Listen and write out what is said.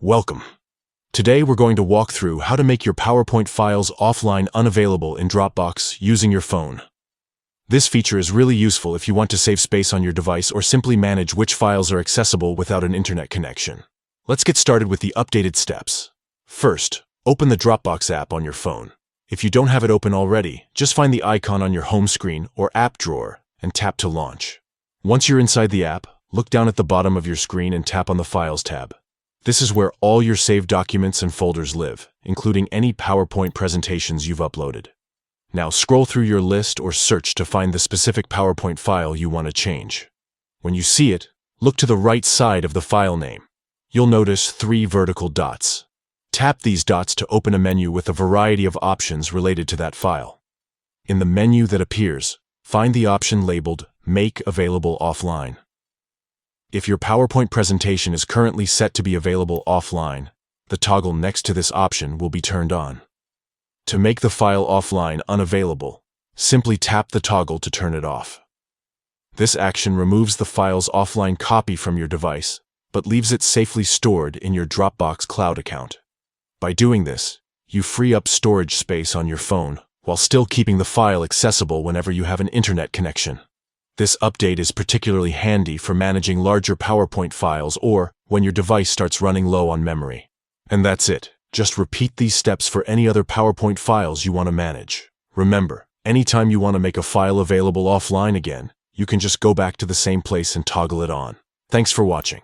Welcome. Today we're going to walk through how to make your PowerPoint files offline unavailable in Dropbox using your phone. This feature is really useful if you want to save space on your device or simply manage which files are accessible without an internet connection. Let's get started with the updated steps. First, open the Dropbox app on your phone. If you don't have it open already, just find the icon on your home screen or app drawer and tap to launch. Once you're inside the app, look down at the bottom of your screen and tap on the Files tab. This is where all your saved documents and folders live, including any PowerPoint presentations you've uploaded. Now scroll through your list or search to find the specific PowerPoint file you want to change. When you see it, look to the right side of the file name. You'll notice 3 vertical dots. Tap these dots to open a menu with a variety of options related to that file. In the menu that appears, find the option labeled Make Available Offline. If your PowerPoint presentation is currently set to be available offline, the toggle next to this option will be turned on. To make the file offline unavailable, simply tap the toggle to turn it off. This action removes the file's offline copy from your device, but leaves it safely stored in your Dropbox cloud account. By doing this, you free up storage space on your phone while still keeping the file accessible whenever you have an internet connection. This update is particularly handy for managing larger PowerPoint files or when your device starts running low on memory. And that's it. Just repeat these steps for any other PowerPoint files you want to manage. Remember, anytime you want to make a file available offline again, you can just go back to the same place and toggle it on. Thanks for watching.